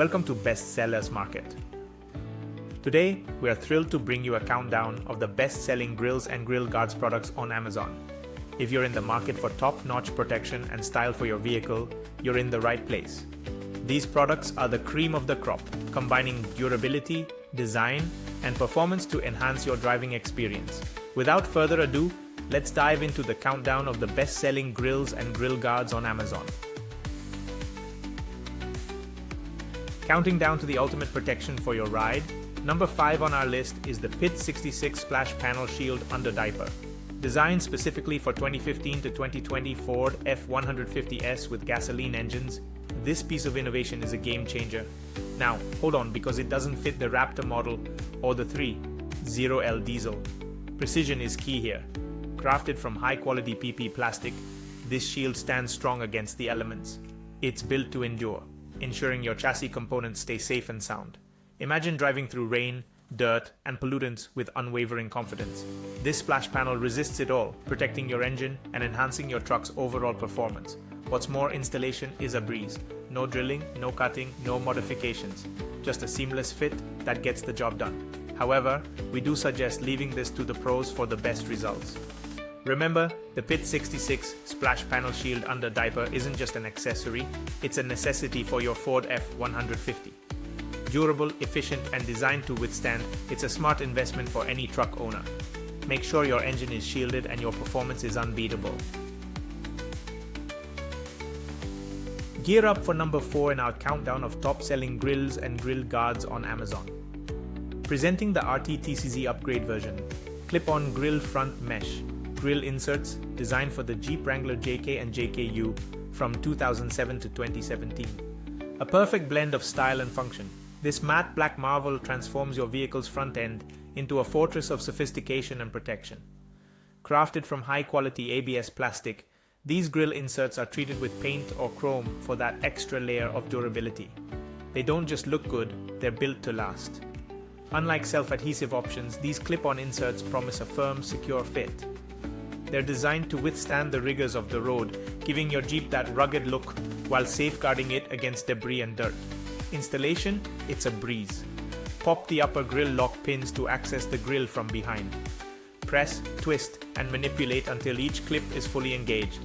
Welcome to Best Sellers Market. Today, we are thrilled to bring you a countdown of the best-selling grills and grill guards products on Amazon. If you're in the market for top-notch protection and style for your vehicle, you're in the right place. These products are the cream of the crop, combining durability, design, and performance to enhance your driving experience. Without further ado, let's dive into the countdown of the best-selling grills and grill guards on Amazon. Counting down to the ultimate protection for your ride, number 5 on our list is the PIT 66 Splash Panel Shield Under Diaper. Designed specifically for 2015 to 2020 Ford F-150S with gasoline engines, this piece of innovation is a game changer. Now, hold on, because it doesn't fit the Raptor model or the 3.0L diesel. Precision is key here. Crafted from high-quality PP plastic, this shield stands strong against the elements. It's built to endure, ensuring your chassis components stay safe and sound. Imagine driving through rain, dirt, and pollutants with unwavering confidence. This splash panel resists it all, protecting your engine and enhancing your truck's overall performance. What's more, installation is a breeze. No drilling, no cutting, no modifications. Just a seamless fit that gets the job done. However, we do suggest leaving this to the pros for the best results. Remember, the PIT 66 Splash Panel Shield Under Diaper isn't just an accessory, it's a necessity for your Ford F-150. Durable, efficient, and designed to withstand, it's a smart investment for any truck owner. Make sure your engine is shielded and your performance is unbeatable. Gear up for number 4 in our countdown of top-selling grills and grill guards on Amazon. Presenting the RT-TCZ upgrade version, clip-on grill front mesh grill inserts designed for the Jeep Wrangler JK and JKU from 2007 to 2017. A perfect blend of style and function, this matte black marvel transforms your vehicle's front end into a fortress of sophistication and protection. Crafted from high-quality ABS plastic, these grill inserts are treated with paint or chrome for that extra layer of durability. They don't just look good, they're built to last. Unlike self-adhesive options, these clip-on inserts promise a firm, secure fit. They're designed to withstand the rigors of the road, giving your Jeep that rugged look while safeguarding it against debris and dirt. Installation, it's a breeze. Pop the upper grill lock pins to access the grill from behind. Press, twist, and manipulate until each clip is fully engaged.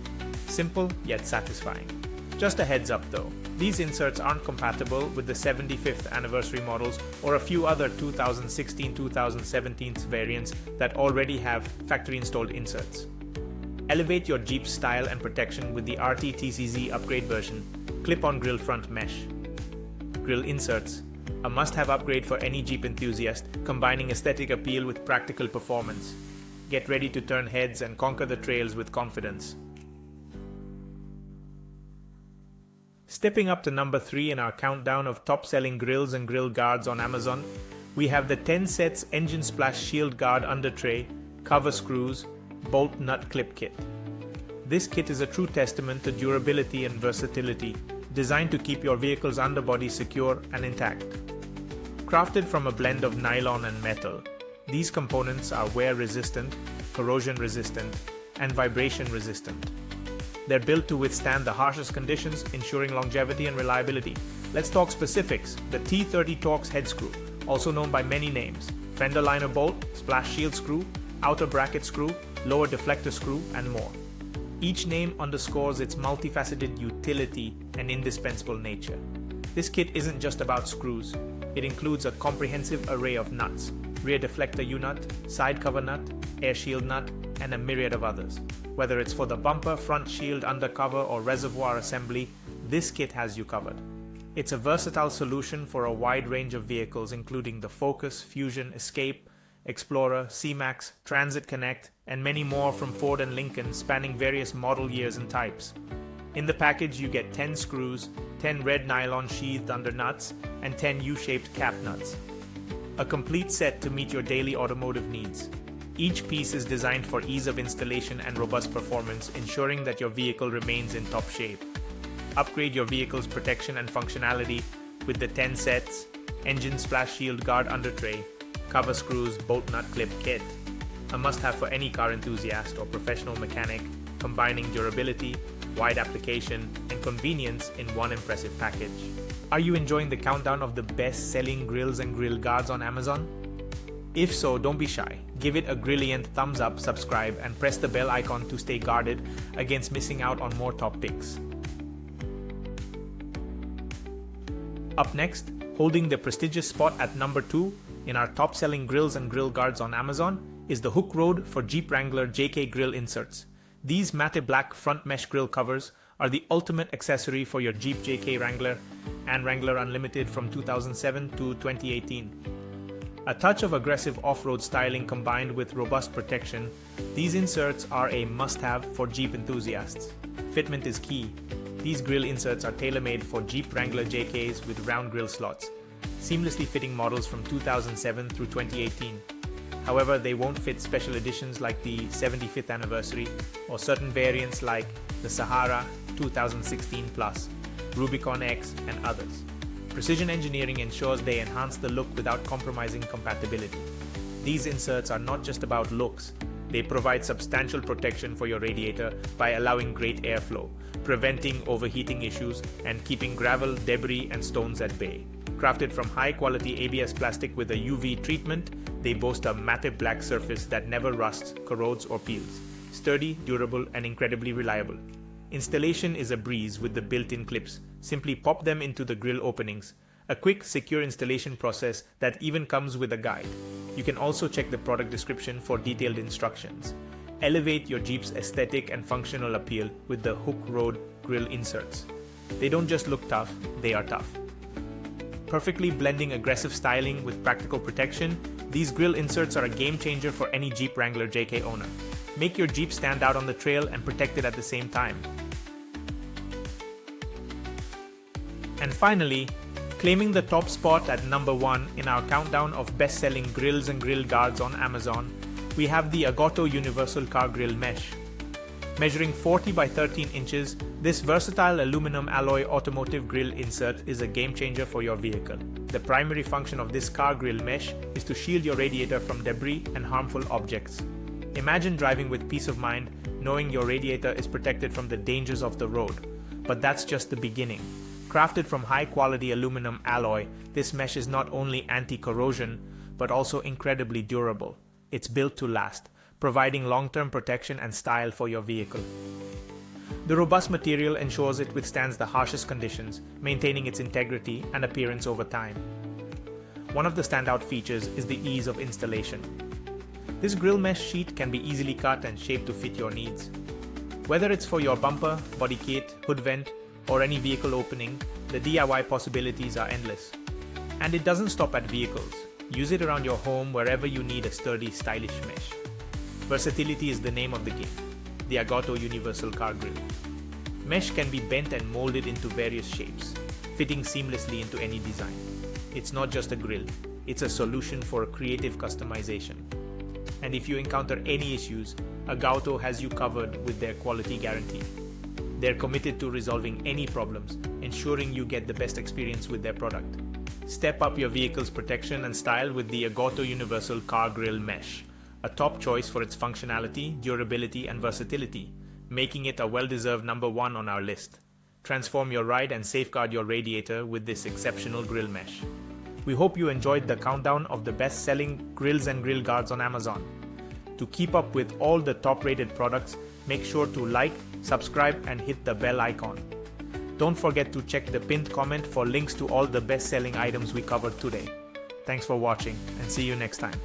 Simple yet satisfying. Just a heads up though, these inserts aren't compatible with the 75th anniversary models or a few other 2016-2017 variants that already have factory-installed inserts. Elevate your Jeep's style and protection with the RT-TCZ upgrade version, clip-on grill front mesh. Grill inserts, a must-have upgrade for any Jeep enthusiast, combining aesthetic appeal with practical performance. Get ready to turn heads and conquer the trails with confidence. Stepping up to number 3 in our countdown of top-selling grills and grill guards on Amazon, we have the 10 sets Engine Splash Shield Guard Undertray, Cover Screws, Bolt Nut Clip Kit. This kit is a true testament to durability and versatility, designed to keep your vehicle's underbody secure and intact. Crafted from a blend of nylon and metal, these components are wear-resistant, corrosion-resistant, and vibration-resistant. They're built to withstand the harshest conditions, ensuring longevity and reliability. Let's talk specifics. The T30 Torx head screw, also known by many names: fender liner bolt, splash shield screw, outer bracket screw, lower deflector screw, and more. Each name underscores its multifaceted utility and indispensable nature. This kit isn't just about screws. It includes a comprehensive array of nuts: rear deflector U-nut, side cover nut, air shield nut, and a myriad of others. Whether it's for the bumper, front shield, undercover, or reservoir assembly, this kit has you covered. It's a versatile solution for a wide range of vehicles, including the Focus, Fusion, Escape, Explorer, C-Max, Transit Connect, and many more from Ford and Lincoln, spanning various model years and types. In the package, you get 10 screws, 10 red nylon sheathed under nuts, and 10 U-shaped cap nuts. A complete set to meet your daily automotive needs. Each piece is designed for ease of installation and robust performance, ensuring that your vehicle remains in top shape. Upgrade your vehicle's protection and functionality with the 10 sets Engine Splash Shield Guard Undertray, Cover Screws, Bolt Nut Clip Kit. A must-have for any car enthusiast or professional mechanic, combining durability, wide application, and convenience in one impressive package. Are you enjoying the countdown of the best-selling grills and grill guards on Amazon? If so, don't be shy. Give it a brilliant thumbs up, subscribe, and press the bell icon to stay guarded against missing out on more top picks. Up next, holding the prestigious spot at number 2 in our top-selling grills and grill guards on Amazon is the Hooke Road for Jeep Wrangler JK grill inserts. These matte black front mesh grill covers are the ultimate accessory for your Jeep JK Wrangler and Wrangler Unlimited from 2007 to 2018. A touch of aggressive off-road styling combined with robust protection, these inserts are a must-have for Jeep enthusiasts. Fitment is key. These grill inserts are tailor-made for Jeep Wrangler JKs with round grill slots, seamlessly fitting models from 2007 through 2018. However, they won't fit special editions like the 75th anniversary or certain variants like the Sahara 2016 Plus, Rubicon X, and others. Precision engineering ensures they enhance the look without compromising compatibility. These inserts are not just about looks. They provide substantial protection for your radiator by allowing great airflow, preventing overheating issues, and keeping gravel, debris, and stones at bay. Crafted from high-quality ABS plastic with a UV treatment, they boast a matte black surface that never rusts, corrodes, or peels. Sturdy, durable, and incredibly reliable. Installation is a breeze with the built-in clips. Simply pop them into the grill openings. A quick, secure installation process that even comes with a guide. You can also check the product description for detailed instructions. Elevate your Jeep's aesthetic and functional appeal with the Hooke Road grill inserts. They don't just look tough, they are tough. Perfectly blending aggressive styling with practical protection, these grill inserts are a game changer for any Jeep Wrangler JK owner. Make your Jeep stand out on the trail and protect it at the same time. And finally, claiming the top spot at number 1 in our countdown of best-selling grills and grill guards on Amazon, we have the AggAuto Universal Car Grill Mesh. Measuring 40 by 13 inches, this versatile aluminum alloy automotive grill insert is a game changer for your vehicle. The primary function of this car grill mesh is to shield your radiator from debris and harmful objects. Imagine driving with peace of mind, knowing your radiator is protected from the dangers of the road. But that's just the beginning. Crafted from high-quality aluminum alloy, this mesh is not only anti-corrosion, but also incredibly durable. It's built to last, providing long-term protection and style for your vehicle. The robust material ensures it withstands the harshest conditions, maintaining its integrity and appearance over time. One of the standout features is the ease of installation. This grill mesh sheet can be easily cut and shaped to fit your needs. Whether it's for your bumper, body kit, hood vent, or any vehicle opening, the DIY possibilities are endless. And it doesn't stop at vehicles. Use it around your home wherever you need a sturdy, stylish mesh. Versatility is the name of the game. The AggAuto Universal Car Grill. Mesh can be bent and molded into various shapes, fitting seamlessly into any design. It's not just a grill, it's a solution for creative customization. And if you encounter any issues, AggAuto has you covered with their quality guarantee. They're committed to resolving any problems, ensuring you get the best experience with their product. Step up your vehicle's protection and style with the AggAuto Universal Car Grill Mesh, a top choice for its functionality, durability, and versatility, making it a well-deserved number 1 on our list. Transform your ride and safeguard your radiator with this exceptional grill mesh. We hope you enjoyed the countdown of the best-selling grills and grill guards on Amazon. To keep up with all the top-rated products, make sure to like, subscribe, and hit the bell icon. Don't forget to check the pinned comment for links to all the best-selling items we covered today. Thanks for watching, and see you next time.